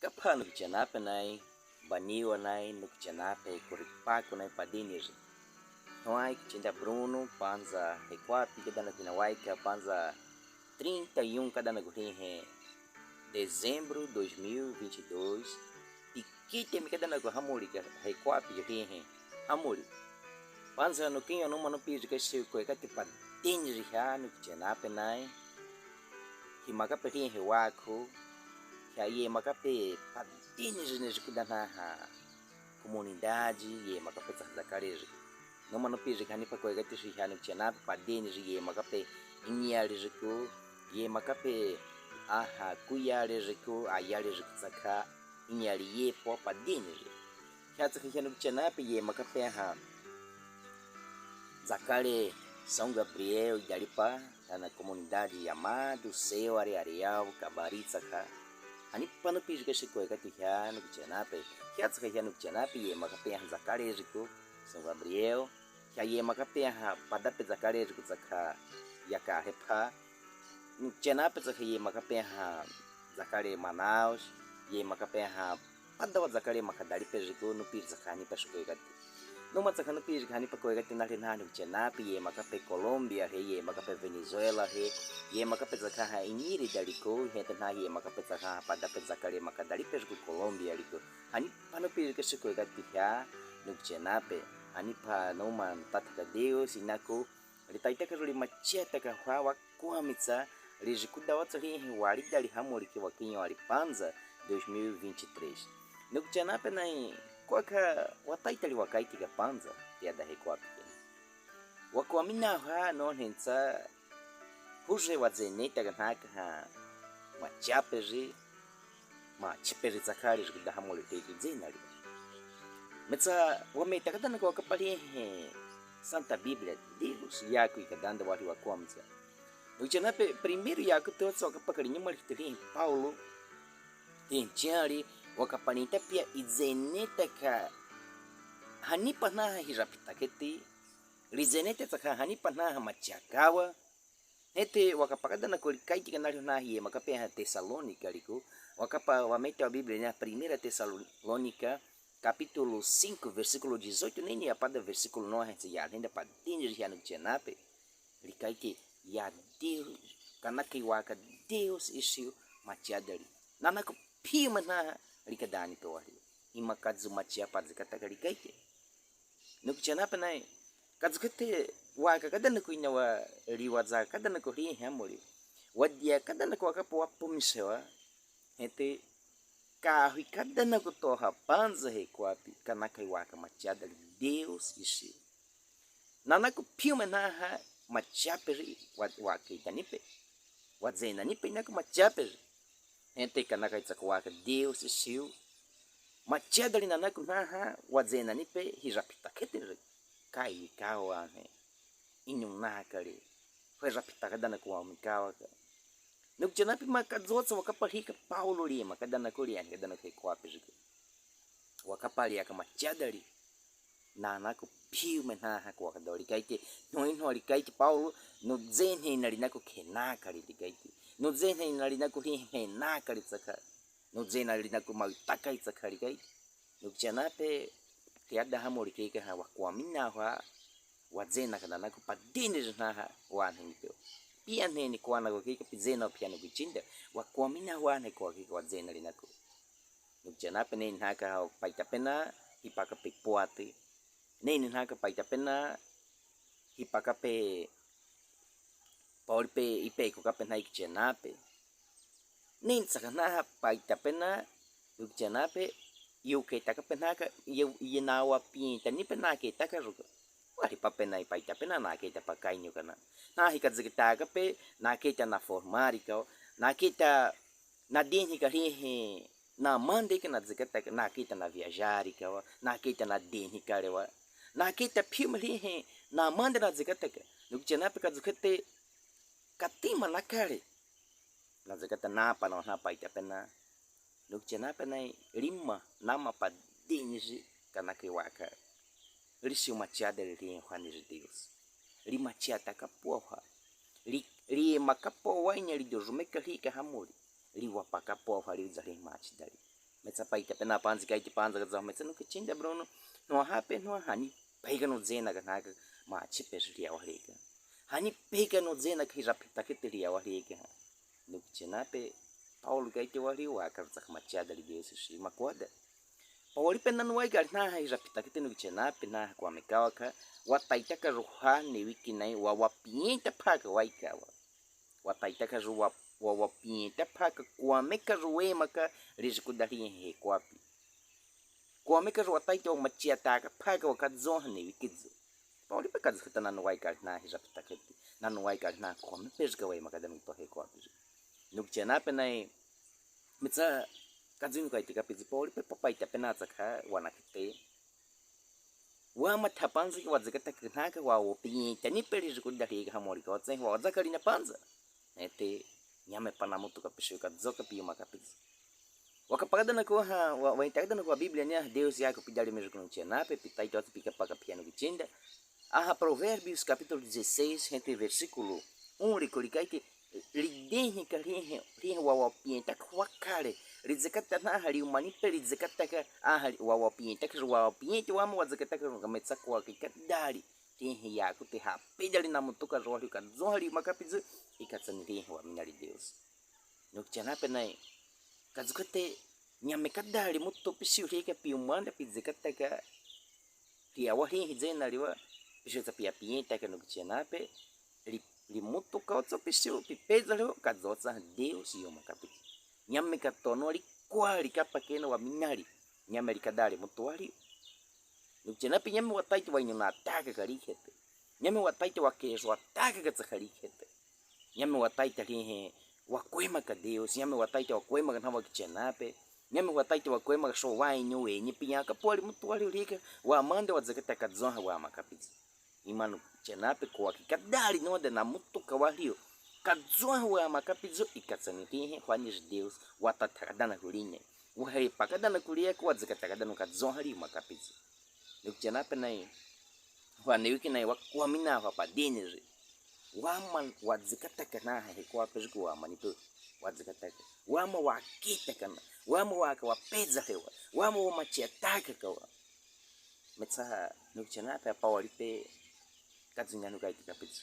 Kapano kichanape nai baniwa nai no kichanape kuripako nai padinir. Noai kichinda Bruno panza requapi que dana kinawaika panza 31 cada na gurinhe dezembro 2022 pikite mi cada na hamuri que requapi gurinhe hamuri panza no kinho no mano piji que se ko kati padinir ha no kichanape nai himaka perinhe wako aí makape padinir ne jikudana ha comunidade e makape tsakareji no mano piji kani pa ko gati shi hanu chana padini ye makape inyali jiku ye makape aha kuyale jiku ayale jiku tsaka inyali ye po padini kyatsa hanu chana ye makape ha zakale São Gabriel dalipa na comunidade Amado Seu Areal Cabaritsa ka ani pano piji que se ko gati hanu chana kyatsa hanu chana ye makape zakale jiku São Gabriel que aí makapeha pada pezakare kutsaka yaka hepa chena pezaka ye makapeha zakare Manaus ye makapeha pada zakare makadari pejiku no pizakani peshuegati no matsakano pizakani pakoegati na renano chena ye makape Colômbia ye makape Venezuela ye makape zakaha iniri daliko hetana ye makape zakaha pada pezakare makadari pejiku Colômbia liko ani pano pizaka shuegati ya no chenape anipa nauman tataka Deus inako litaitaka ruli macheta ka hawa kuamitsa lijikuda watu hii walida lihamuri ki wakinyo walipanza 2023 nukuchanape nai kwaka wataita liwakaiti ka panza tiada hekwapi wakuamina ha no hensa huje wazeneta ganaka ha machapeji machiperi zakari jikuda hamuri teki zenali Metsa wameta kadana ko kapali Santa Bíblia Deus yaku ikadanda wali wakwamza Nuchana pe primeiro yaku to so kapakarinho malitri Paulo tinchari wakapanita pia izeneta ka hanipa na hirapita keti lizeneta ka hanipa na machakawa hete wakapakadana ko kaiti kanali na hiye makape Tessalônica liko wakapa wameta a Bíblia na primeira Tessalônica capítulo 5, versículo 18, nem a pada versículo 9, se ainda para dinheiro já no Tchenape, ele cai que ya Deus, kanaki waka Deus ishiu machiadari. Nanako pima na rikadani to wali. Ima kadzu machia pada kata ele cai que. No Tchenape nai, kadzu kete waka kada na kuina wa riwaza kada na kori hamori. Wadia kada na waka po wapo misewa, hete carro e cada na kutoha panza requapi kanaka iwaka machada Deus ishi nanako piuma naha machaperi waka itanipe wazena nipe nako machaperi ente kanaka itsakwaka Deus ishi machada nanako naha wazena nipe hirapita ketere kai kawa inum nakari foi rapita kada na kwa mikawa no Tchenape makadzotsa wakapalika Paulo lima kadana koreani kadana kekwapi jiku wakapali akamachadari na nako piu menaha kwa kadori kaite no ino kaite Paulo no zenhe nali nako kenaka li kaite no zenhe nali nako henaka li tsaka no zenhe nali nako mautaka li tsaka li kaite no Tchenape tiada hamori keke ha wakwamina wa wazena kana nako padini jnaha wanhingyo pia nene kwa na kike pizena pia no kuchinda wakwamina wane kwa kike wazena linako Nuchanape nene haka paita pena hipaka pe poate nene haka paita pena hipaka pe paul pe ipe ko kapena Tchenape nene sakana paita pena Nuchanape yu ke taka penaka yu inawa pinta ni penaka taka ruko wali papena ipaita pena na kita pakainyo kana na hikadzikita pe na kita na formari ka na kita na dinhi ka rihe na mande que na dzikata na kita na viajari ka na kita na dinhi ka rewa na kita pimri he na mande na dzikata ka Nuchanape ka dzikate katima na kare na dzikata na pa na paita pena Nuchanape na lima nama pa dinhi kana kiwaka Risi machada ri Juan de Deus. Ri machata kapoha. Ri makapoha nya ri dormeka ri ka hamuri. Ri wapaka poha ri zari machidari. metsapa ita pena panzi kai panza ka zama tsenu kichinda brono no hape no hani pega no zena ka ma chipe ria warika hani pega no zena ka rapita keteria warika no kichenape Paulo kai te wali wa ka tsaka machada li Deus shi makwada Paulo pena no wai gar na rapita ketenu kichenape na kwa mekawa ka wataita ka rohani wiki nai wa wapienta paka waikawa wataita ka ruwa wa wapienta paka kwa meka ruema ka rizikudari he kwapi kwa meka ruwataita wa machiata ka paka wakadzone wikidzo Paulo pe kadzata na no wai gar na rapita keti na no wai gar na kwa mepesga wai makadami to he kwapi nukchena pe nai mitsa kadzinu kai tika pizi Paulo pe papaita pe na tsaka wanakite wa matapanzi ki wadzakata kanaka wa opienta ni peri zikudari ka hamori ka watsen wa wadzakari na panza ete nyame pana mutu kapisho kadzoka pio makapizi wakapagada na ko ha waitagada na ko Biblia nya Deus yako pidali mesmo não tinha nada pitai tot pica paga piano vicenda Provérbios capítulo 16 entre versículo 1 ricolicaite lideni karihe rihe wa pienta kwa kale rizekata na hali umani pe rizekata ka hali wa pienta ka wa pienta wa mo wazekata ka kametsa kwa kikadali rihe yako te ha pidali na mutuka roho ka zohali makapizi ikatsani wa minali Deus nokchana pe nai kazukate nyame kadali muto pisiu rika piumanda pizekata ka tia wahi hizena liwa pisho tapia pienta ka nokchana pe li muto ka otso pisiu pipeza leo kazotsa Deus yo makapiti nyame katono li kwali kapakena wa minali nyame likadali muto wali nokchana pe nyame wataiti wa nyuna ataka kalikete nyame wataiti wa kesho ataka katsakarikete nyame wataiti rihe wakwema ka Deus nyame wataiti wakwema ka nawa kichenape nyame wataiti wakwema ka so wai nyowe nyipinya ka poli mutu wali ulika wa mande wadzakata ka zonha wa makapiti imanu chenape kwa kikadali node na mutu ka walio ka zonha wa makapiti ikatsani rihe kwani Deus watatakadana kulinye uhai pakadana kulia kwa wadzakata kadana ka zonha li makapiti nikuchenape nai wane wiki nai wakwamina hapa diniri wama wadzikataka na hekwa pezku wama nipo wadzikataka wama wakitaka wama waka wapeza hewa wama wamachiataka kwa metsa nukchana pa pawalipe kadzinga nukaiti kapitsu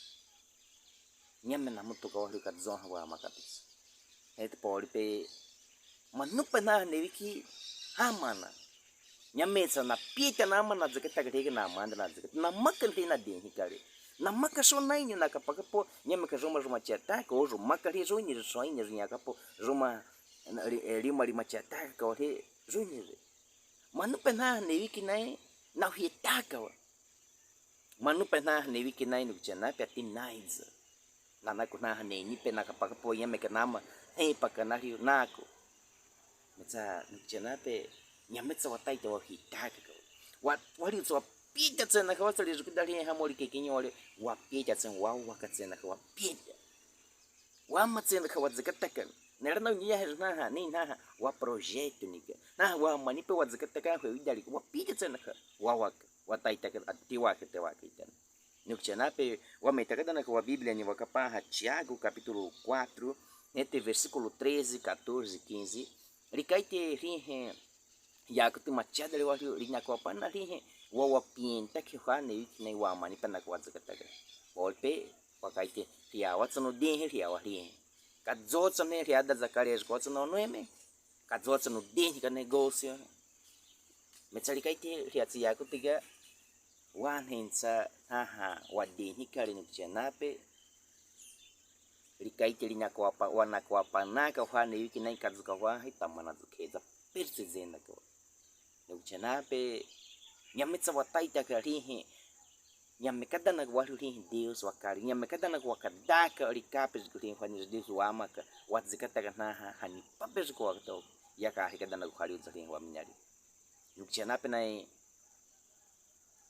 nyame na mutu ka wali kadzonha wa makapitsu et pawalipe manupa na neviki hamana nyame tsa na pita na mana dzikataka tege na manda na dzikataka na makante na denhi kare na makasho nainyo nakapakapo nyame kazoma ruma chataka ojo makali zonyi soinye zinyakapo ruma lima chataka ka ore zonyi manupe na ne wiki nai na hitaka wa manupe na ne wiki nai no chana pe tinaiza na nako na ne nipe nakapakapo nyame kanama he pakanari nako metsa chana pe nyame tsa wataita wa hitaka wa wali tsa pita tsena ka wasali zikudali hamori kekinyo wale wa pita tsena wa wakatsena ka wa pita wa matsena ka wadzikataka nerana nya herna ha ni na wa projeto nika na wa manipe wadzikataka ho idali wa pita tsena ka wa waka wataita ka atiwa ka te waka itana nukchanape wa metakada ka wa Biblia ni wakapa Tiago capítulo 4 entre versículo 13 14 15 likaite rihe yakuti machada le wali linyako pana rihe wa pienta ki hane wiki nei wa mani pana kwa zakataka volpe wakaite ria watsono denhe ria wali kadzotsa ne ria da zakarias kotsono noeme kadzotsa no denhe ka negócio metsali kaite ria tsia kutiga wan hensa wa denhe kali ni chenape likaite linyako apa wana kwa panaka hane wiki nei kadzuka wa hitamana zukeza persizenda ko no chenape nyamitsa wataita ka rihe nyamekada na wali rihe Deus wakari nyamekada na wakadaka likapes rihe kwani Deus wamaka wadzikata kana hani papes ko wakto yaka hikada na khali uzari wa minyari yukchana pe nai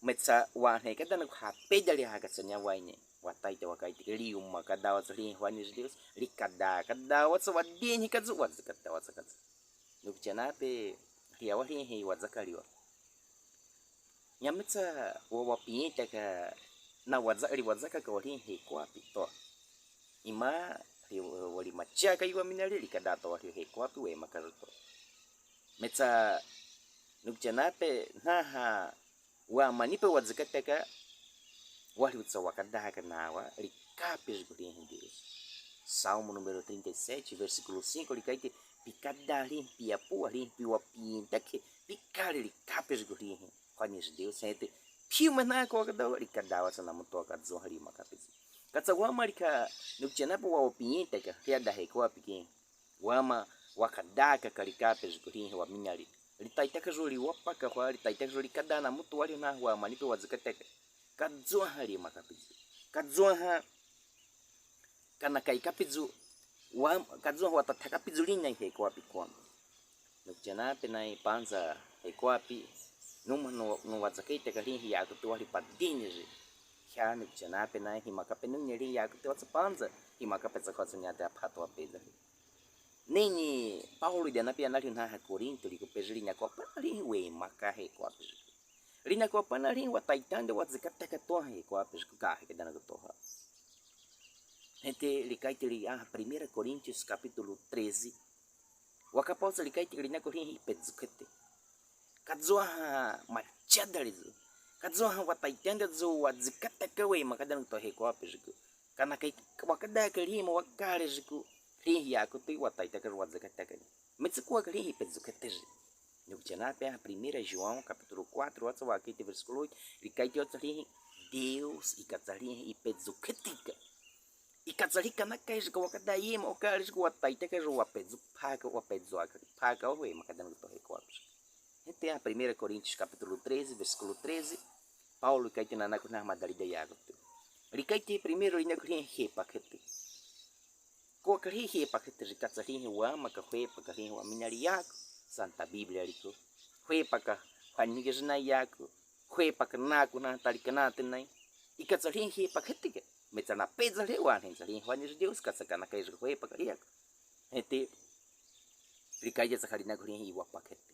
metsa wa hikada na khapedali hakatsanya waine wataita wakaiti liuma kada wazari kwani Deus likada kada watsa wadini kadzu wadzikata watsakatsa yukchana pe ria wali he wadzakaliwa nyamitsa wa pienta ka na wadzaka ka wali he kwa pito ima wali machaka iwa minali likadato wali he kwa we makaruto metsa nukjanape naha wa manipe wadzakataka wali utsa wakadaka nawa likapes gurin Deus. Salmo número 37, versículo 5, likaite picada limpia pua limpia pinta que picare likapes gurin kwanis Deus sente piuma na ko kada likadawa sa namuto ka zo hari makapes. Katsa wama lika nukjanape wa pinta ka riada hekwa pikin wama wakadaka kalikapes gurin wa minyali litaitaka zoli wapaka kwa litaitaka zoli kadana mutu wali na wa manipe wadzakataka kadzwa hali makapizu kadzwa kana kai kapizu wa kadzwa watataka pizu linya hekwa pikwa nukjana penai panza hekwa pi numa no wadzakaita kali ya kutu wali padinje kya nukjana penai himakapenun nyeri ya kutu watsapanza himakapetsa kwatsanyata patwa peza nini Paulo dia pia nali na Korinto liko pezlinya kwa pali we makahe kwa pezku lina kwa panali wataitande wadzikata katoha kwa pezku kahe kedana katoha nete likaite li 1 Coríntios capítulo 13 wakapausa likaite lina korin pezukete kadzwa machadalizo kadzwa wataitande zo wadzikata kawe makadana katoha kwa pezku kana kai wakada kalima wakale ziku riya kutu wataitaka wadzakataka metsukuwa kali pezukete nukjanape a 1 João capítulo 4 watsa wakite versículo 8 likaite otsali Deus ikatsali ipezuketika ikatzalika nakaizika wakadayima okalizika wataitaka wapezupaka wapezuaka paka we makadana kutohekwa ete a 1 Coríntios capítulo 13 versículo 13 Paulo likaite nanakuna madalida yagotu likaite primeiro inakuri hepakete ko kalihi pakete katsalihi wa makahwe pakahi wa minari yako Santa Biblia liko hwe paka panigezna yako hwe pakanaku na talikanatin nai ikatsalihi pakete metana pezale wa henzali wanis Deus katsakana kaiz hwe pakariak ete likaje sakhalina guri wa pakete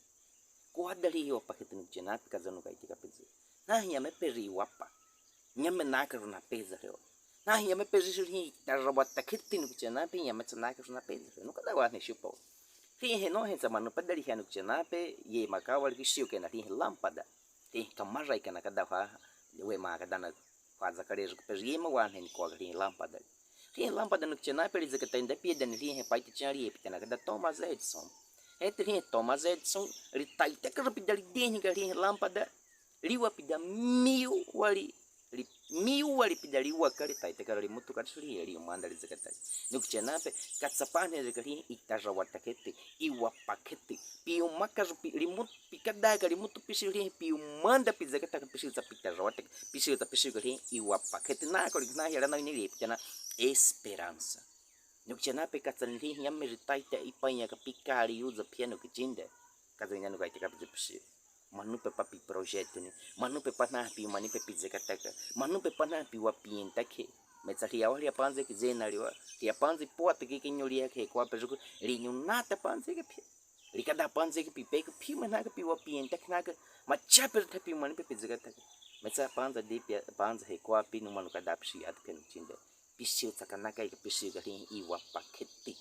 ko adali wa pakete nujena kazanu kaitika pezi na nyame peri wapa nyame nakaruna pezale nah yame pezis ri tarabata kitin kuchanape yame tsanaka suna pezis no kada wa ne shupo ri no he zamanu padali hanu kuchanape ye makawal kisio ke na ri lampada te kamara ikana kada wa we ma kada na kwa zakarejo pezi ma wa ne ko ri lampada no kuchanape ri zakatenda pia dan ri he paiti chari e pitana kada Thomas Edison ri Thomas Edison ri taita ka pidali deni ka ri lampada liwa pida miu wali pidali wakari taita kali mutu katsuri ali mandali zakata nukjanape katsapane zakari itaja watakete iwa pakete piu makazu limut pikada kali mutu pisiri piu manda pizakata pisiri zapitaja watak pisiri kali iwa pakete na kali na yara na ni pijana esperança nukjanape katsanri yamme taita ipanya kapikari uza piano kijinde kazanya nukaita pisiri manupe papi projeto ni manupe panapi manipe pizekataka manupe panapi wapientake metsali awali apanze kizena liwa ya panze poate kinyoli yake kwa pezuko linyunata panze ke likada panze ke pipe ke pi manaka pi wapientake naka machape tapi manipe pizekataka metsa panza de panza he kwa pi no manuka dapsi atken chinde pisio takanaka ke pisio ke iwa paketi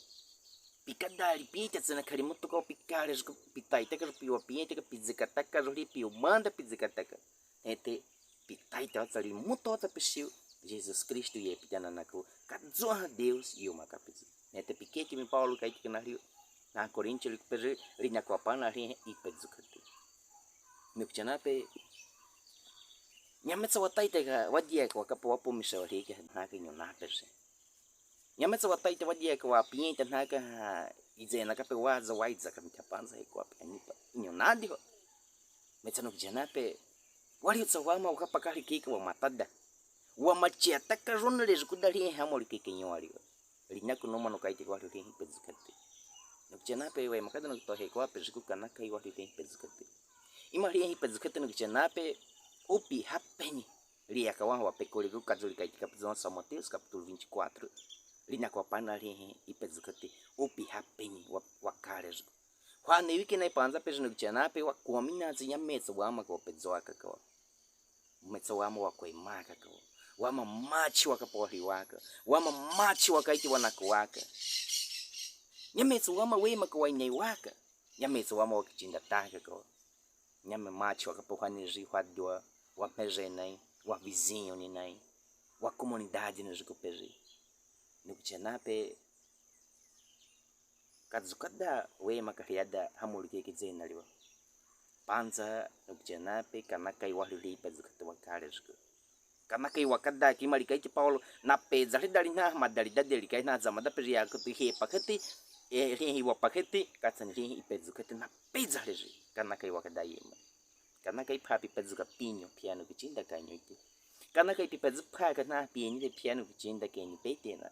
pikadali pita tsana kari mutu ko pikare ko pitaita ka piwa piente ka pizikataka ro piu manda pizikataka ete pitaita tsari mutu ta pisiu Jesus Cristo ye pitana nako kadzwa Deus e uma capiz ete pikete mi Paulo kai na rio na Coríntios lik pere rinya ko pana ri i pezukate mi pchanape nyametsa wataita ka wadia ko kapo wapo misawari ka na kinyo na perse nyametsa wataita wadia kwa pienta naka izena kape waza waiza kamitapanza kwa pianipa inyo nadi metsa no janape wali tsawama ukapakali kike wa matada wa machia takarona lezukudali hamoli kike nyori linyako no mano kaite kwa ri pezukate no janape we makada no tohe kwa pezuka naka i wali pezukate imali pezukate no janape upi hapeni lia kawa wa pekoli ku kazuli kaite kapizon São Mateus capítulo 24 lina kwa pana ri ipezukate upi hapeni wa karezo kwa ne wiki na panza pezo no janape wa kuamina zinya metso wa ma ko pezoaka kwa metso wa ma wa ko imaka kwa wama machi wakapori waka wama machi wakaiti wanako waka nyemetsu wama wema kwa inai waka Nyameza wama wakichinda taka kwa nyame macho wakapohanizi wadua wamezenai wa vizinho ni nai wa comunidade nos recuperi no kuchenape kadzukada we makariada hamulike kizena liwa panza no kuchenape kanakai walili pedzukata wakale zku kanakai wakada kimalika ki Paulo na peza lidali na madali dadeli kai na zamada peri yakutu he pakati he wa pakati katsan he ipedzukata na peza leji kanakai wakada yema kanakai papi pedzuka pinyo piano kuchinda kanyoite kanakai pipedzuka kana pieni de piano kuchinda keni petena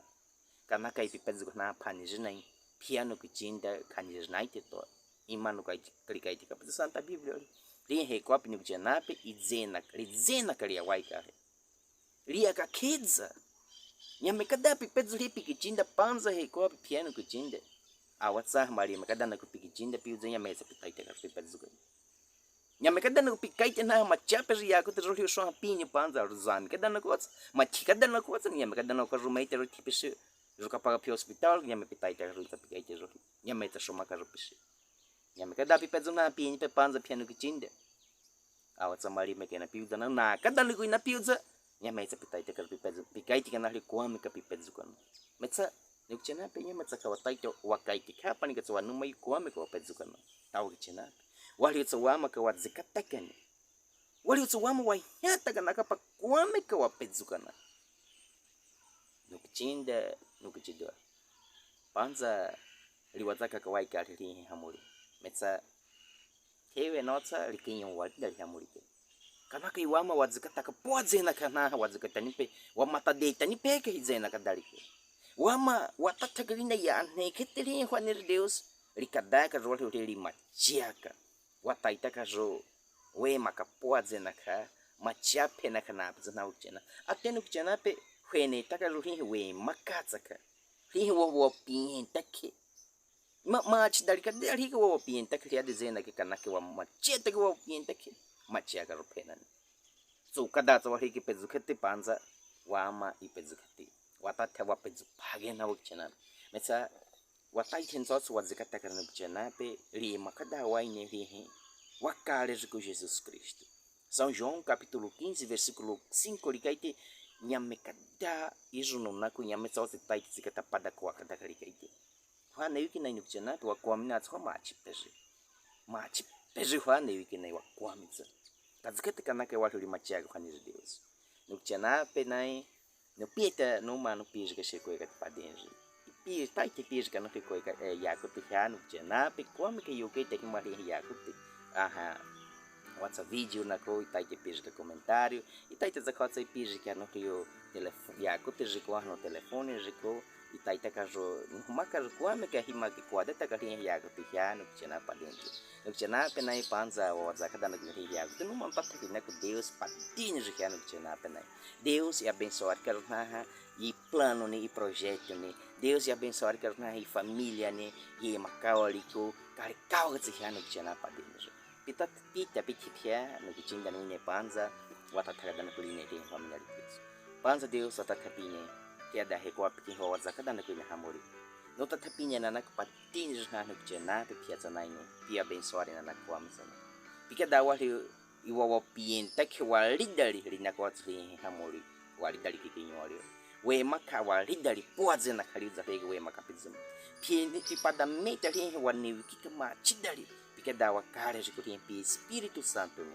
kanakai pipedzuka na panijnai piano kuchinda kanijnaite to imanu kai klikai tika santa biblia ri he kopi ni kuchenape izena kali waika ria ka kidza nyame kada pipedzu ripi kuchinda panza he kopi piano kuchinda awatsa mali makada na kupikichinda piuza nyameza pitaita ka pipedzuka nyame kada na kupikaita na machaperi yako tro so pinyo panza ruzami kada na kots machikada na kots nyame kada na ko rumaita ro tipisi joka para pi hospital nyame pitaita ro tapikaita ro nyame ta shoma ka ro pisi nyame kada pipedzu na pinyo pe panza piano kuchinda awatsa mali mekena piuza na kada na kuina piuza nyame ta pitaita ka pipedzu pikaita kana ri kwame ka pipedzu kana metsa nikuchena pe nyame ta ka wataita wakaiti kapa nikatsa numa kwame ka pipedzu kana tawo kichena wali utsawama ka wadzikatakani wali utsawama wa yata kana kapa kwame ka wapedzukana nukuchinda nukuchidwa panza liwataka ka waika lili hamuli metsa hewe notsa likinyo wadida hamuli kana ka iwama wadzikataka podzena kana wadzikatanipe wamata deita ni peke hizena kadalike wama watatagalina ya neketeli hwanir Deus likadaka roli li machiaka wataita kazo we makapoadze naka machape naka napzana uchena atenu kuchena pe hwene taka ruhi we makatsaka rihi wo pientake mach dalika rihi wo pientake ya dezena ke kanake wa machete ke wo pientake machiaka ropena so kadatsa wa hiki pezukete panza wama ipezukete watata wa pezupage na uchena metsa wataiten zots wadzikataka na kuchena pe ri makada waine rihi wakale com Jesus Cristo. São João capítulo 15 versículo 5 likaite nyamekada izununako nyametsote taiti zikatapada kwa kadaka likaite hwana yuki na inukuchena pe wakwamina tswa machi peje hwana yuki na wakwamitsa kadzikate kanaka watu limachiaga hwana Deus nukuchena pe nai no pieta no mano pije ka sheko ka padenje pi taiti pije ka no ko ka yako te hanu kuchena pe kwame ke yoke te ki mari yako te aha WhatsApp vídeo na ko itaite pije ka comentário itaite za kotsa pije ka no rio telefone ya ko te jiko no telefone jiko itaite ka jo maka ko ame ka hima ki kwada ta ka rin ya ko te ya no chena pa dentro no chena pe nai panza o za ka dana rin ya ko no man pata ki na ko Deus patinho de que no chena pe nai Deus e abençoar ka na e plano ni e projeto ni Deus e abençoar ka na e família ni e makaoliko karikao ka ya no chena pa dentro pita pitia no kichinda no ne panza watataka na kuline ke familia Deus panza Deus watatapine kia da he kwa piki ho zakada na kuine hamori no tatapinya na nakpatin na no kuchena pe pia tsanaine pia abençoare na nakwa msana pika da wali iwa pienta ke walidali lina kwa tsri hamori walidali kikinyori we maka walidali poaze na kaliza hege we makapizum pie pipada meta he wani kikama chidali da wakare jikuti pi Espírito Santo ne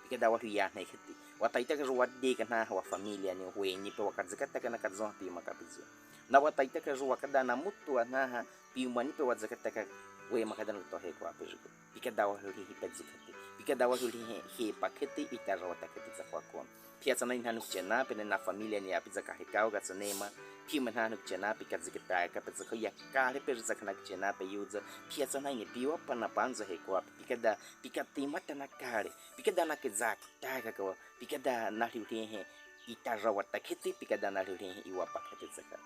pika da watu ya na kiti wataita ka ruwade kana wa familia ni wenyi pe wakadzakata kana kadzon pi makapizu na wataita ka ruwakada na mutu anaha pi mani pe wadzakata ka we makada no tohe kwa pejuko pika da watu hi pedzikati pika da watu hi paketi itara watakati za kwa kwa pia sana inhanu chena pe na familia ni apiza ka hekao ga tsanema pi manhanu chena pe kadzikata ka pedzako ya kale pe zakana chena pe yuza pia sana ni piwa pana panza he kwa pika timata na kale pika da na kezak taga ka pika da na rihe itara watakati pika da na rihe iwa pakati zaka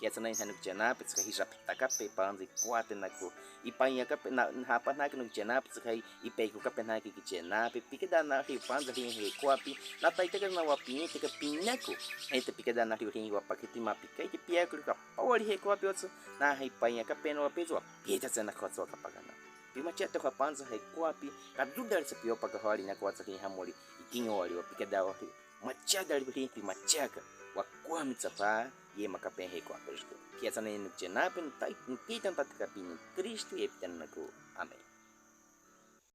pia sana inhanu chena pe tsaka hija pitaka pe panza kwate na ko ipanya ka na hapa na kanu chena pe tsaka ipe ko ka pe na ki chena pe pika da na ri panza rihe kwa pi na taita ka na wapinye te ka pinako ete pika da na rihe iwa pakati ma pika ki pia ko ka pawali he kwa pe otso na ipanya ka pe no pe zo pia tsana ko tso ka pagana pimachata kwa panza haikuapi kadudal sa pio pagahali na kuwatsa kini hamoli ikinyo wali wapika dawa machada lipi machaka wakua mitsapa ye makapen kwa pesko kiasa na nukjenapen tai nkitan tatkapini Kristo epitan naku amen.